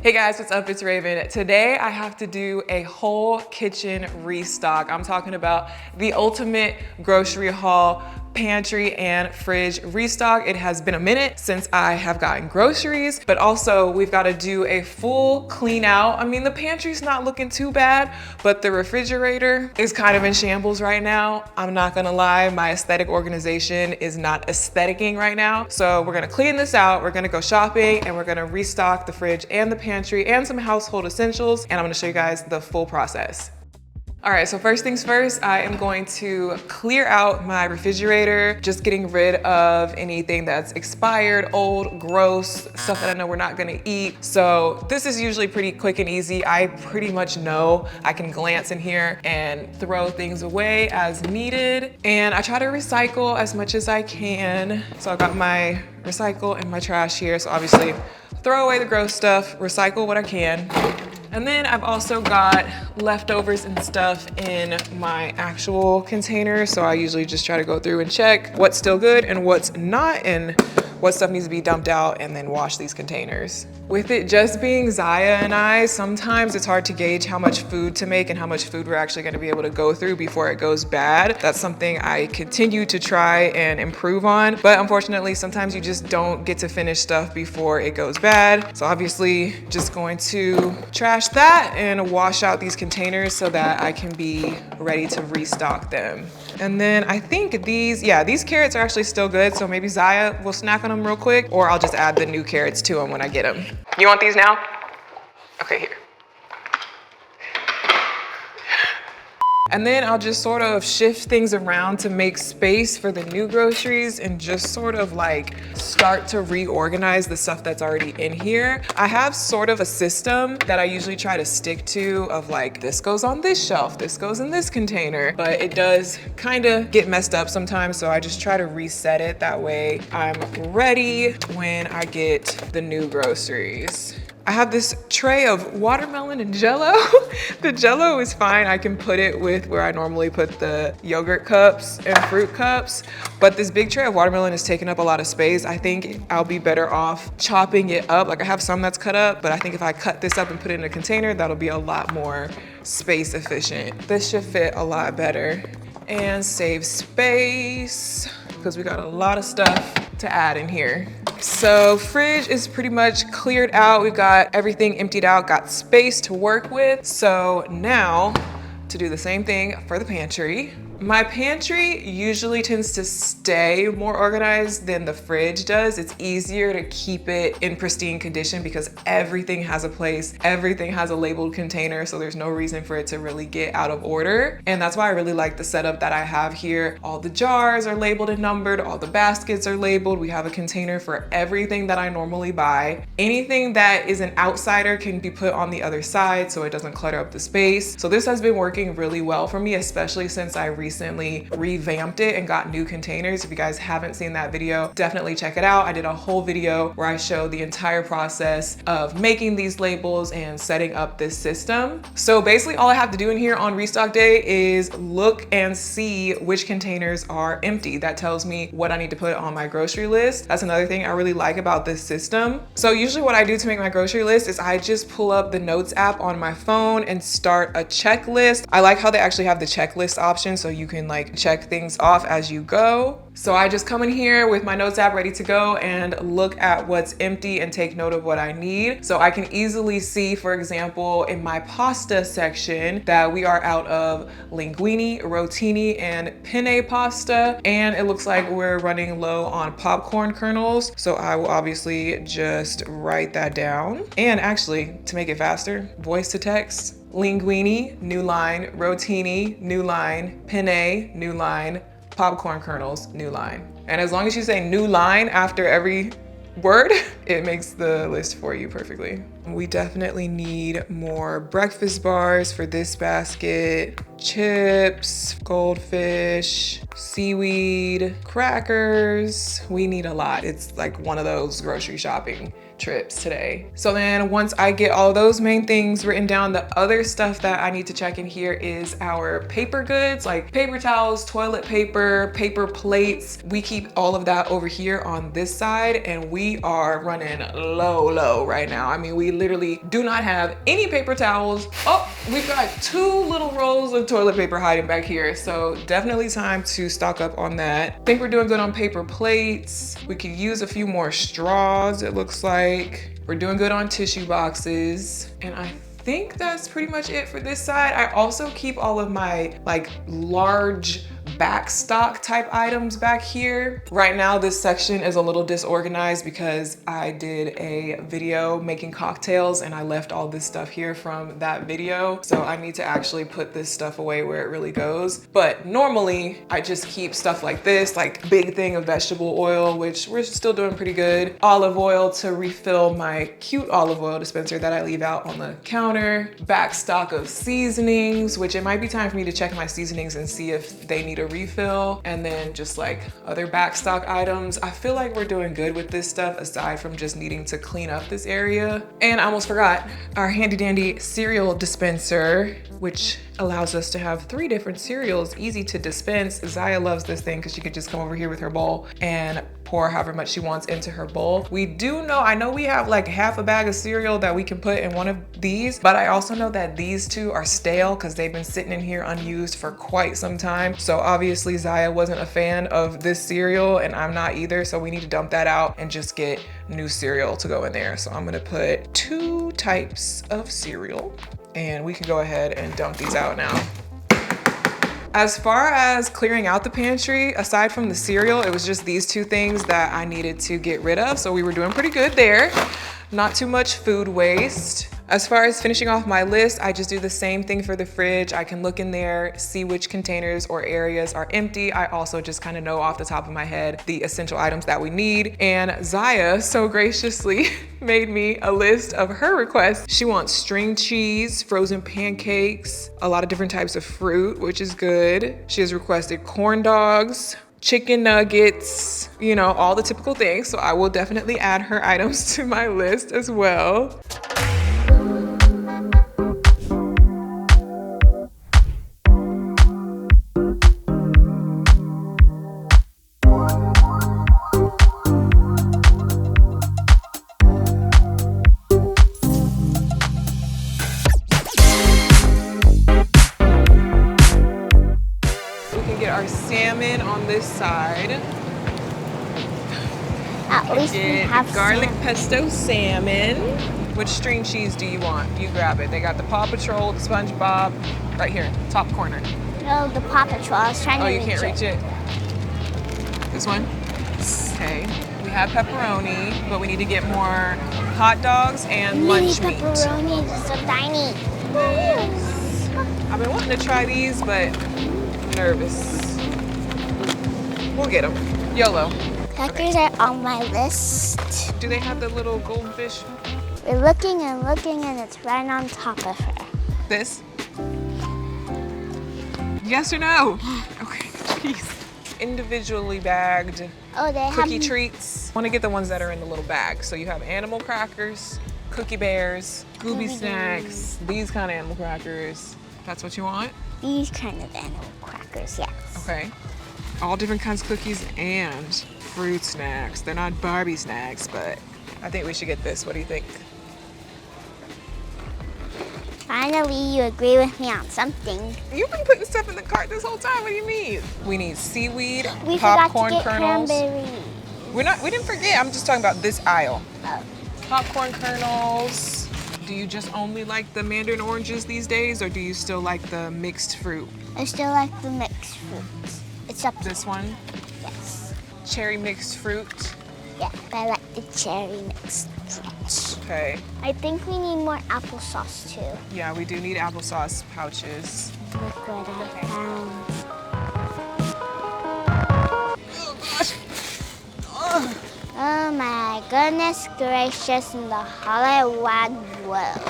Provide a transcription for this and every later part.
Hey guys, what's up? It's Raven. Today I have to do a whole kitchen restock. I'm talking about the ultimate grocery haul, pantry and fridge restock. It has been a minute since I have gotten groceries, but also we've got to do a full clean out. I mean, the pantry's not looking too bad, but the refrigerator is kind of in shambles right now. I'm not gonna lie, my aesthetic organization is not aestheticing right now. So we're gonna clean this out, we're gonna go shopping, and we're gonna restock the fridge and the pantry and some household essentials, and I'm gonna show you guys the full process. All right, so first things first, I am going to clear out my refrigerator, just getting rid of anything that's expired, old, gross, stuff that I know we're not gonna eat. So this is usually pretty quick and easy. I pretty much know I can glance in here and throw things away as needed. And I try to recycle as much as I can. So I've got my recycle and my trash here. So obviously throw away the gross stuff, recycle what I can. And then I've also got leftovers and stuff in my actual container. So I usually just try to go through and check what's still good and what's not, and what stuff needs to be dumped out, and then wash these containers. With it just being Ziya and I, sometimes it's hard to gauge how much food to make and how much food we're actually gonna be able to go through before it goes bad. That's something I continue to try and improve on, but unfortunately, sometimes you just don't get to finish stuff before it goes bad. So obviously, just going to trash that and wash out these containers so that I can be ready to restock them. And then I think these carrots are actually still good, so maybe Ziya will snack on them real quick, or I'll just add the new carrots to them when I get them. You want these now? Okay, here. And then I'll just sort of shift things around to make space for the new groceries and just sort of like start to reorganize the stuff that's already in here. I have sort of a system that I usually try to stick to of like, this goes on this shelf, this goes in this container, but it does kind of get messed up sometimes. So I just try to reset it. That way I'm ready when I get the new groceries. I have this tray of watermelon and Jello. The Jello is fine. I can put it with where I normally put the yogurt cups and fruit cups, but this big tray of watermelon is taking up a lot of space. I think I'll be better off chopping it up. Like I have some that's cut up, but I think if I cut this up and put it in a container, that'll be a lot more space efficient. This should fit a lot better and save space because we got a lot of stuff to add in here. So fridge is pretty much cleared out. We've got everything emptied out, got space to work with. So now to do the same thing for the pantry. My pantry usually tends to stay more organized than the fridge does. It's easier to keep it in pristine condition because everything has a place, everything has a labeled container, so there's no reason for it to really get out of order. And that's why I really like the setup that I have here. All the jars are labeled and numbered, all the baskets are labeled. We have a container for everything that I normally buy. Anything that is an outsider can be put on the other side so it doesn't clutter up the space. So this has been working really well for me, especially since I recently revamped it and got new containers. If you guys haven't seen that video, definitely check it out. I did a whole video where I showed the entire process of making these labels and setting up this system. So basically all I have to do in here on restock day is look and see which containers are empty. That tells me what I need to put on my grocery list. That's another thing I really like about this system. So usually what I do to make my grocery list is I just pull up the notes app on my phone and start a checklist. I like how they actually have the checklist option, so you can like check things off as you go. So I just come in here with my notes app ready to go and look at what's empty and take note of what I need. So I can easily see, for example, in my pasta section that we are out of linguine, rotini, and penne pasta. And it looks like we're running low on popcorn kernels. So I will obviously just write that down. And actually, to make it faster, voice to text. Linguine, new line, rotini, new line, penne, new line, popcorn kernels, new line. And as long as you say new line after every word, it makes the list for you perfectly. We definitely need more breakfast bars for this basket, chips, goldfish, seaweed, crackers. We need a lot. It's like one of those grocery shopping trips today. So then once I get all those main things written down, the other stuff that I need to check in here is our paper goods, like paper towels, toilet paper, paper plates. We keep all of that over here on this side, and we are running low right now. I mean, we literally do not have any paper towels. Oh, we've got 2 little rolls of toilet paper hiding back here. So definitely time to stock up on that. I think we're doing good on paper plates. We could use a few more straws, it looks like. We're doing good on tissue boxes. And I think that's pretty much it for this side. I also keep all of my like large back stock type items back here. Right now, this section is a little disorganized because I did a video making cocktails and I left all this stuff here from that video. So I need to actually put this stuff away where it really goes. But normally I just keep stuff like this, like big thing of vegetable oil, which we're still doing pretty good. Olive oil to refill my cute olive oil dispenser that I leave out on the counter. Back stock of seasonings, which it might be time for me to check my seasonings and see if they need a refill, and then just like other backstock items. I feel like we're doing good with this stuff aside from just needing to clean up this area. And I almost forgot our handy dandy cereal dispenser, which allows us to have 3 different cereals, easy to dispense. Ziya loves this thing because she could just come over here with her bowl and pour however much she wants into her bowl. I know we have like half a bag of cereal that we can put in one of these, but I also know that these 2 are stale because they've been sitting in here unused for quite some time. So obviously Ziya wasn't a fan of this cereal and I'm not either. So we need to dump that out and just get new cereal to go in there. So I'm gonna put 2 types of cereal and we can go ahead and dump these out now. As far as clearing out the pantry, aside from the cereal, it was just these 2 things that I needed to get rid of. So we were doing pretty good there. Not too much food waste. As far as finishing off my list, I just do the same thing for the fridge. I can look in there, see which containers or areas are empty. I also just kind of know off the top of my head the essential items that we need. And Ziya so graciously made me a list of her requests. She wants string cheese, frozen pancakes, a lot of different types of fruit, which is good. She has requested corn dogs, chicken nuggets, you know, all the typical things. So I will definitely add her items to my list as well. Our salmon on this side. At least we have garlic pesto salmon. Which string cheese do you want? You grab it. They got the Paw Patrol, the SpongeBob, right here, top corner. No, the Paw Patrol. I was trying to reach it. Oh, you can't reach it? This one? Okay. We have pepperoni, but we need to get more hot dogs and lunch meat. Pepperoni is so tiny. Yes. I've been wanting to try these, but nervous. We'll get them. YOLO. Crackers are on my list. Do they have the little goldfish? We're looking and looking and it's right on top of her. This? Yes or no? Okay, jeez. Individually bagged cookie treats. Want to get the ones that are in the little bag. So you have animal crackers, cookie bears, Gooby snacks, these kind of animal crackers. That's what you want? These kind of animal crackers, yes. Okay. All different kinds of cookies and fruit snacks. They're not Barbie snacks, but I think we should get this. What do you think? Finally, you agree with me on something. You've been putting stuff in the cart this whole time. What do you mean? We need seaweed, we popcorn forgot to get kernels. Cranberry. We didn't forget. I'm just talking about this aisle. Oh. Popcorn kernels. Do you just only like the mandarin oranges these days, or do you still like the mixed fruit? I still like the mixed fruit. It's up to this one? Yes. Cherry mixed fruit? Yeah, I like the cherry mixed fruit. Okay. I think we need more applesauce too. Yeah, we do need applesauce pouches. Look what I found. Oh my goodness gracious in the Hollywood world.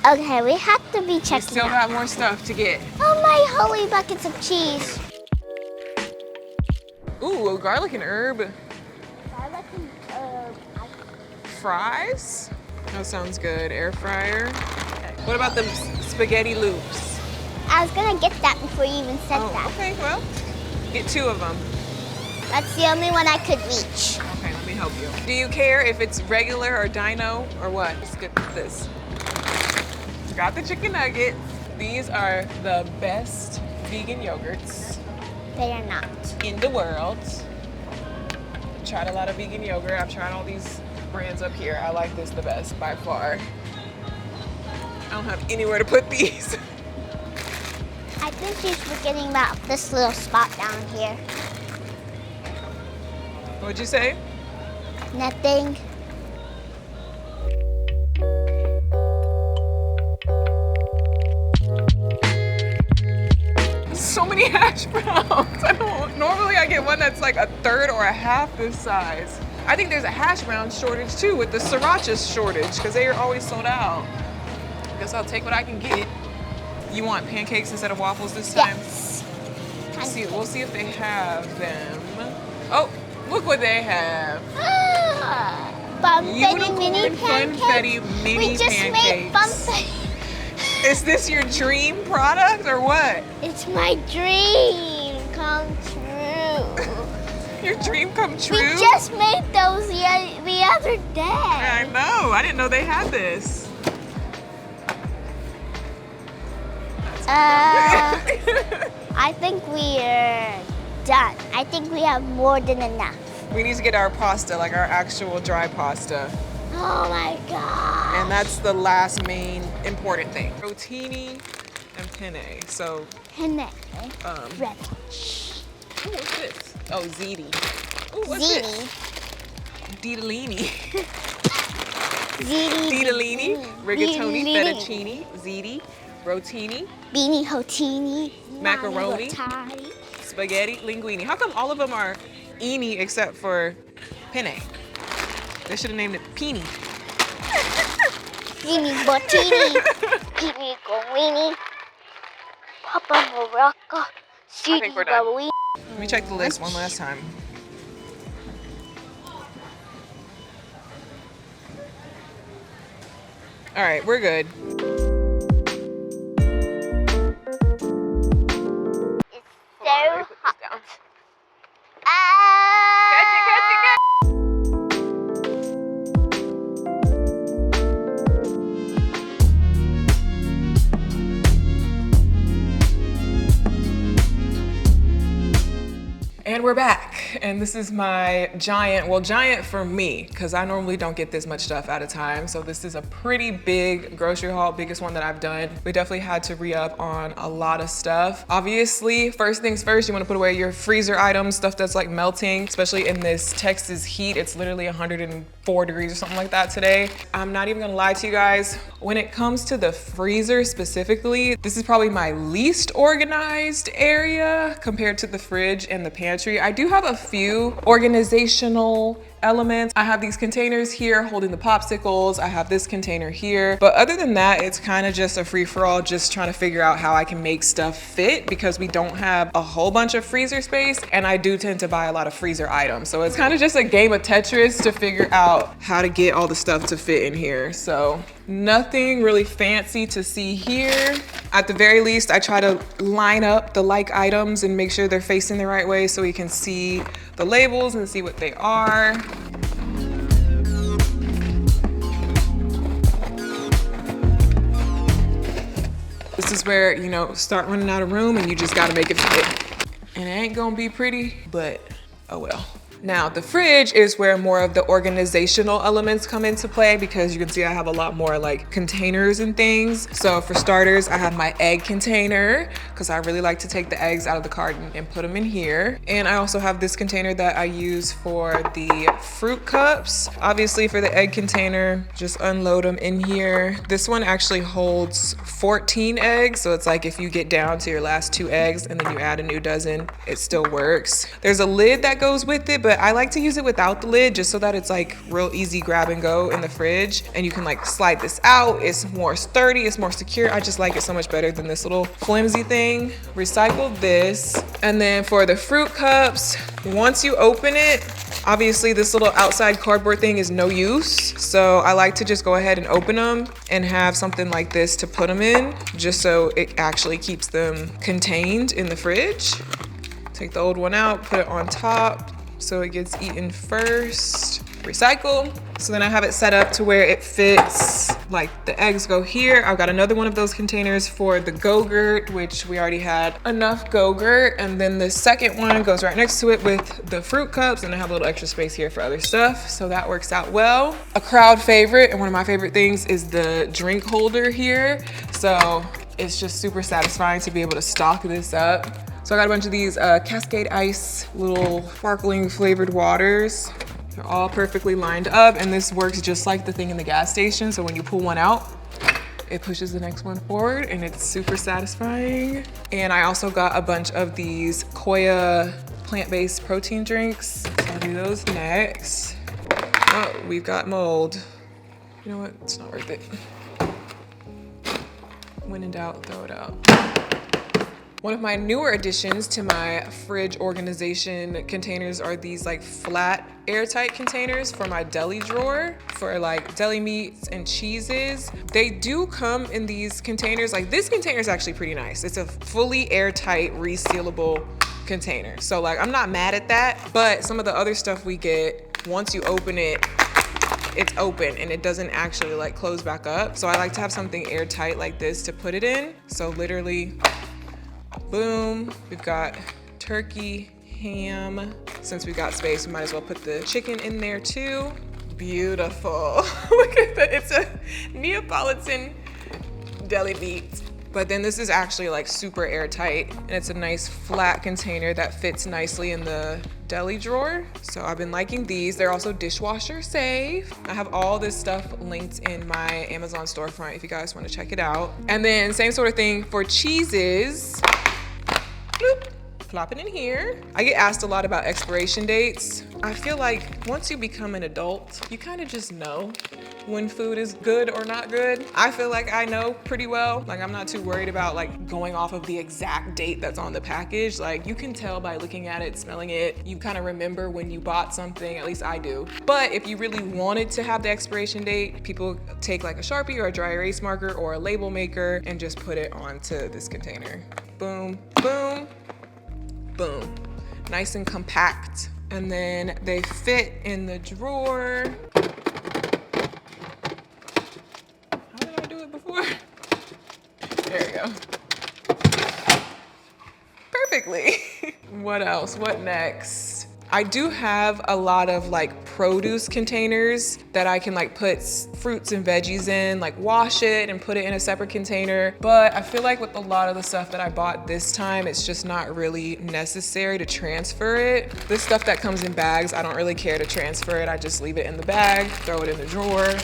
Okay, we have to be checking out. We still got more stuff to get. Oh my holy buckets of cheese. Ooh, garlic and herb. Garlic and herb. Fries? That sounds good. Air fryer. What about the spaghetti loops? I was gonna get that before you even said that. Okay, well, get 2 of them. That's the only one I could reach. Okay, let me me help you. Do you care if it's regular or dino or what? Let's get this. Got the chicken nuggets. These are the best vegan yogurts. They are not. In the world. Tried a lot of vegan yogurt. I've tried all these brands up here. I like this the best by far. I don't have anywhere to put these. I think she's forgetting about this little spot down here. What'd you say? Nothing. So many hash browns. Normally I get one that's like a third or a half this size. I think there's a hash brown shortage too with the sriracha shortage because they are always sold out. Guess I'll take what I can get. You want pancakes instead of waffles this time? Yes. We'll see if they have them. Oh, look what they have. Funfetti mini Unicorn pancakes. funfetti mini We just pancakes. made funfetti. Is this your dream product or what? It's my dream come true. Your dream come true? We just made those the other day. I know. I didn't know they had this. I think we're done. I think we have more than enough. We need to get our pasta, like our actual dry pasta. Oh my god. And that's the last main important thing. Rotini and penne. So, Penne. ooh, Red. what's this? Oh, ziti. Ooh, what's Ziti. this? Ditalini. Ziti. Ditalini, rigatoni, Ziti. fettuccine, ziti, rotini, Beanie hotini. Macaroni. Rigatoni. spaghetti, linguine. How come all of them are eeny except for penne? They should have named it peeny. Beanie botini. Beanie goini. Papa Morocco. I think we're done. Let me check the list one last time. All right, we're good. It's so hot. And we're back, and this is my giant, well, giant for me, because I normally don't get this much stuff at a time. So this is a pretty big grocery haul, biggest one that I've done. We definitely had to re-up on a lot of stuff. Obviously, first things first, you want to put away your freezer items, stuff that's like melting, especially in this Texas heat. It's literally 104 degrees or something like that today. I'm not even gonna lie to you guys. When it comes to the freezer specifically, this is probably my least organized area compared to the fridge and the pantry. I do have a few organizational elements. I have these containers here holding the popsicles. I have this container here. But other than that, it's kind of just a free-for-all, just trying to figure out how I can make stuff fit because we don't have a whole bunch of freezer space, and I do tend to buy a lot of freezer items. So it's kind of just a game of Tetris to figure out how to get all the stuff to fit in here. So nothing really fancy to see here. At the very least, I try to line up the like items and make sure they're facing the right way so we can see the labels and see what they are. This is where, you know, start running out of room and you just gotta make it fit. And it ain't gonna be pretty, but oh well. Now, the fridge is where more of the organizational elements come into play because you can see I have a lot more like containers and things. So for starters, I have my egg container because I really like to take the eggs out of the carton and put them in here. And I also have this container that I use for the fruit cups. Obviously for the egg container, just unload them in here. This one actually holds 14 eggs. So it's like if you get down to your last 2 eggs and then you add a new dozen, it still works. There's a lid that goes with it, but I like to use it without the lid just so that it's like real easy grab and go in the fridge. And you can like slide this out. It's more sturdy, it's more secure. I just like it so much better than this little flimsy thing. Recycle this. And then for the fruit cups, once you open it, obviously this little outside cardboard thing is no use. So I like to just go ahead and open them and have something like this to put them in, just so it actually keeps them contained in the fridge. Take the old one out, put it on top. so it gets eaten first. Recycle. So then I have it set up to where it fits, like the eggs go here. I've got another one of those containers for the Go-Gurt, which we already had enough Go-Gurt. And then the second one goes right next to it with the fruit cups, and I have a little extra space here for other stuff. So that works out well. A crowd favorite, and one of my favorite things, is the drink holder here. So it's just super satisfying to be able to stock this up. So I got a bunch of these Cascade Ice little sparkling flavored waters. They're all perfectly lined up, and this works just like the thing in the gas station. So when you pull one out, it pushes the next one forward, and it's super satisfying. And I also got a bunch of these Koya plant-based protein drinks. So I'll do those next. Oh, we've got mold. You know what? It's not worth it. When in doubt, throw it out. One of my newer additions to my fridge organization containers are these like flat airtight containers for my deli drawer for like deli meats and cheeses. They do come in these containers. Like this container is actually pretty nice. It's a fully airtight resealable container. So like I'm not mad at that, but some of the other stuff we get, once you open it, it's open and it doesn't actually like close back up. So I like to have something airtight like this to put it in. So literally, boom, we've got turkey, ham. Since we got space, we might as well put the chicken in there too. Beautiful. Look at that, it's a Neapolitan deli meat. But then this is actually like super airtight, and it's a nice flat container that fits nicely in the deli drawer. So I've been liking these. They're also dishwasher safe. I have all this stuff linked in my Amazon storefront if you guys want to check it out. And then same sort of thing for cheeses. Bloop. Plop it in here. I get asked a lot about expiration dates. I feel like once you become an adult, you kind of just know when food is good or not good. I feel like I know pretty well. Like I'm not too worried about like going off of the exact date that's on the package. Like you can tell by looking at it, smelling it. You kind of remember when you bought something, at least I do. But if you really wanted to have the expiration date, people take like a Sharpie or a dry erase marker or a label maker and just put it onto this container. Boom, boom, boom. Nice and compact. And then they fit in the drawer. How did I do it before? There we go. Perfectly. What else? What next? I do have a lot of like produce containers that I can like put fruits and veggies in, like wash it and put it in a separate container. But I feel like with a lot of the stuff that I bought this time, it's just not really necessary to transfer it. This stuff that comes in bags, I don't really care to transfer it. I just leave it in the bag, throw it in the drawer.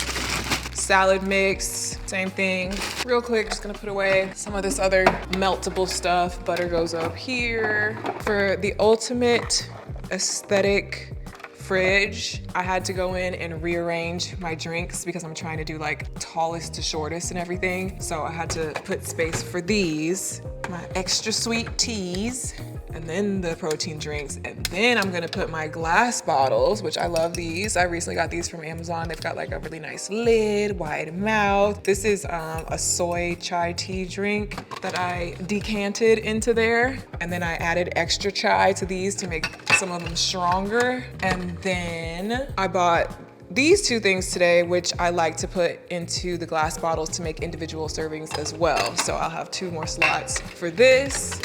Salad mix, same thing. Real quick, just gonna put away some of this other meltable stuff. Butter goes up here. For the ultimate aesthetic fridge, I had to go in and rearrange my drinks because I'm trying to do like tallest to shortest and everything. So I had to put space for these, my extra sweet teas, and then the protein drinks. And then I'm gonna put my glass bottles, which I love these. I recently got these from Amazon. They've got like a really nice lid, wide mouth. This is a soy chai tea drink that I decanted into there. And then I added extra chai to these to make some of them stronger. And then I bought these two things today, which I like to put into the glass bottles to make individual servings as well. So I'll have 2 more slots for this.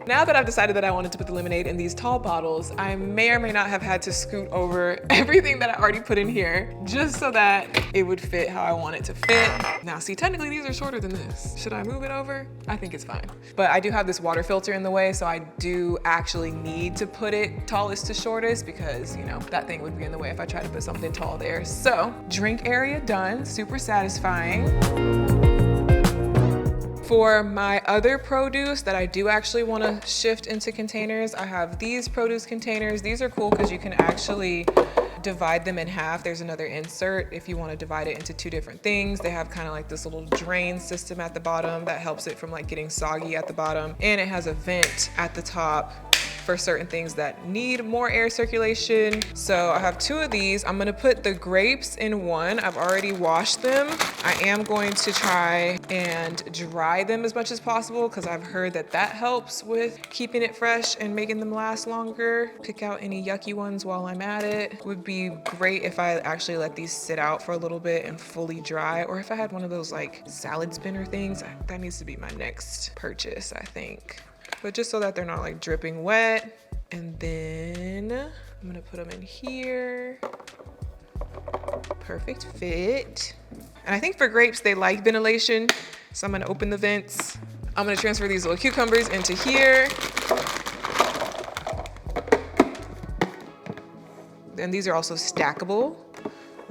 Now that I've decided that I wanted to put the lemonade in these tall bottles, I may or may not have had to scoot over everything that I already put in here just so that it would fit how I want it to fit. Now see, technically these are shorter than this. Should I move it over? I think it's fine. But I do have this water filter in the way, so I do actually need to put it tallest to shortest because, you know, that thing would be in the way if I try to put something tall there. So, drink area done, super satisfying. For my other produce that I do actually want to shift into containers, I have these produce containers. These are cool because you can actually divide them in half. There's another insert if you want to divide it into 2 different things. They have kind of like this little drain system at the bottom that helps it from like getting soggy at the bottom. And it has a vent at the top for certain things that need more air circulation. So I have 2 of these. I'm gonna put the grapes in one. I've already washed them. I am going to try and dry them as much as possible because I've heard that that helps with keeping it fresh and making them last longer. Pick out any yucky ones while I'm at it. Would be great if I actually let these sit out for a little bit and fully dry, or if I had one of those like salad spinner things. That needs to be my next purchase, I think. But just so that they're not like dripping wet. And then I'm gonna put them in here. Perfect fit. And I think for grapes, they like ventilation. So I'm gonna open the vents. I'm gonna transfer these little cucumbers into here. And these are also stackable.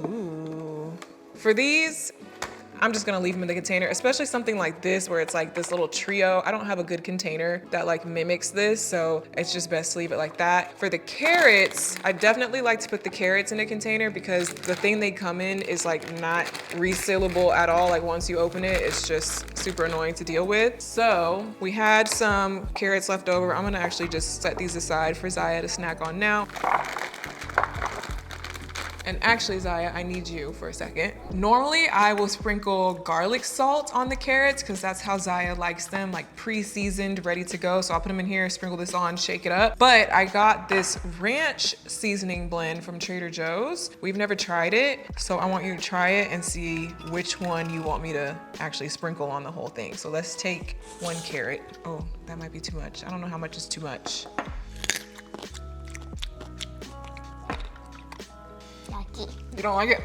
Ooh. For these, I'm just gonna leave them in the container, especially something like this where it's like this little trio. I don't have a good container that like mimics this, so it's just best to leave it like that. For the carrots, I definitely like to put the carrots in a container because the thing they come in is like not resealable at all. Like once you open it, it's just super annoying to deal with. So we had some carrots left over. I'm gonna actually just set these aside for Ziya to snack on now. And actually, Ziya, I need you for a second. Normally, I will sprinkle garlic salt on the carrots because that's how Ziya likes them, like pre-seasoned, ready to go. So I'll put them in here, sprinkle this on, shake it up. But I got this ranch seasoning blend from Trader Joe's. We've never tried it, so I want you to try it and see which one you want me to actually sprinkle on the whole thing. So let's take 1 carrot. Oh, that might be too much. I don't know how much is too much. You don't like it?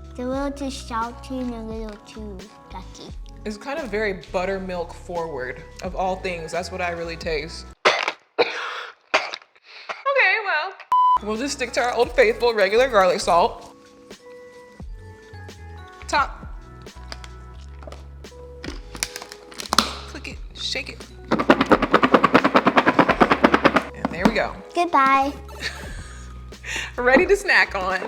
It's a little too salty and a little too yucky. It's kind of very buttermilk forward of all things. That's what I really taste. Okay, well, we'll just stick to our old faithful regular garlic salt. Top. Click it, shake it. And there we go. Goodbye. Ready to snack on.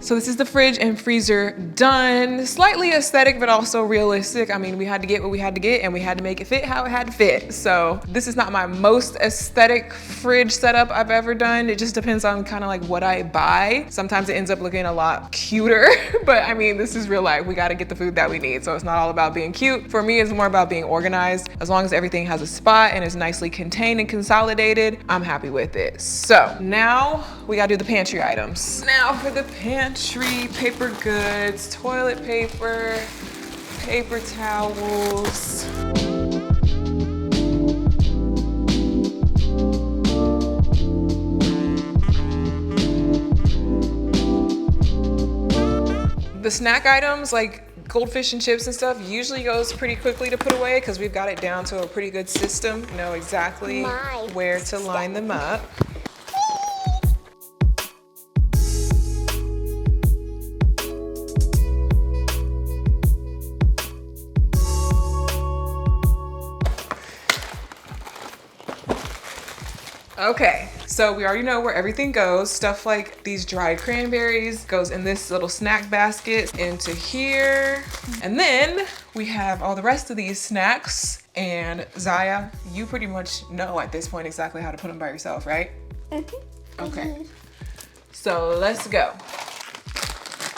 So this is the fridge and freezer done. Slightly aesthetic, but also realistic. I mean, we had to get what we had to get and we had to make it fit how it had to fit. So this is not my most aesthetic fridge setup I've ever done. It just depends on kind of like what I buy. Sometimes it ends up looking a lot cuter, but I mean, this is real life. We got to get the food that we need. So it's not all about being cute. For me, it's more about being organized. As long as everything has a spot and is nicely contained and consolidated, I'm happy with it. So now we got to do the pantry items. Now for the pantry, paper goods, toilet paper, paper towels. The snack items like goldfish and chips and stuff usually goes pretty quickly to put away because we've got it down to a pretty good system. Know exactly where to line them up. Okay, so we already know where everything goes. Stuff like these dried cranberries goes in this little snack basket into here. And then we have all the rest of these snacks. And Ziya, you pretty much know at this point exactly how to put them by yourself, right? Okay, so let's go.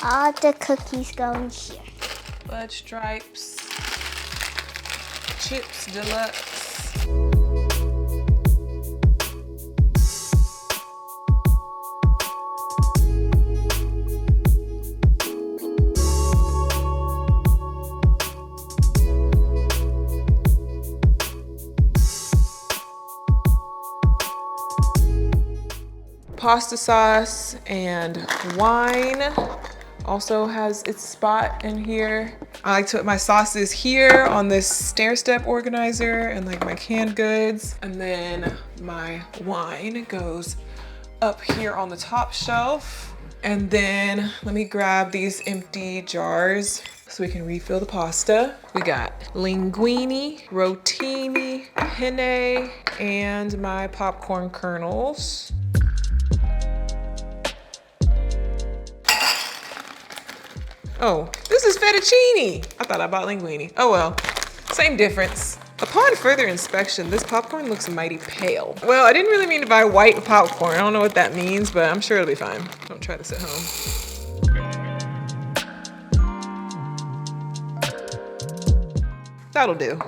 All the cookies go in here. Fudge Stripes, Chips Deluxe. Pasta sauce and wine also has its spot in here. I like to put my sauces here on this stair step organizer and like my canned goods. And then my wine goes up here on the top shelf. And then let me grab these empty jars so we can refill the pasta. We got linguine, rotini, penne, and my popcorn kernels. Oh, this is fettuccine. I thought I bought linguine. Oh well, same difference. Upon further inspection, this popcorn looks mighty pale. Well, I didn't really mean to buy white popcorn. I don't know what that means, but I'm sure it'll be fine. Don't try this at home. That'll do.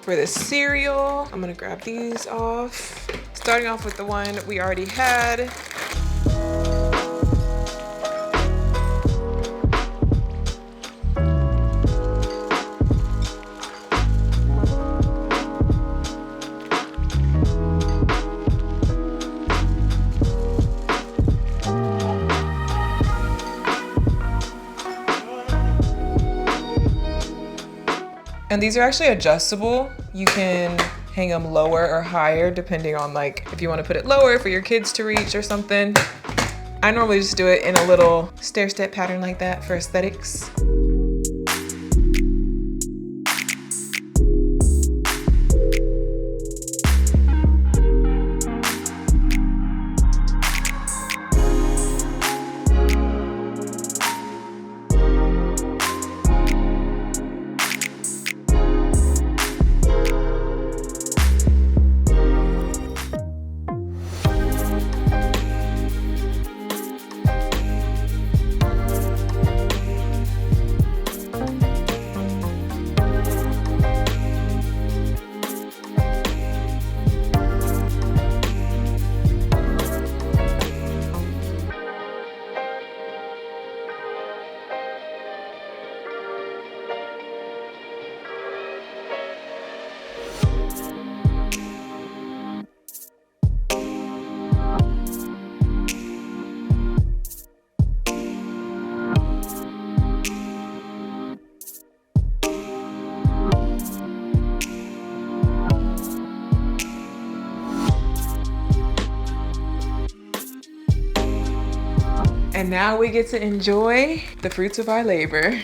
For the cereal, I'm gonna grab these off. Starting off with the one we already had. And these are actually adjustable. You can hang them lower or higher depending on like if you want to put it lower for your kids to reach or something. I normally just do it in a little stair-step pattern like that for aesthetics. And now we get to enjoy the fruits of our labor.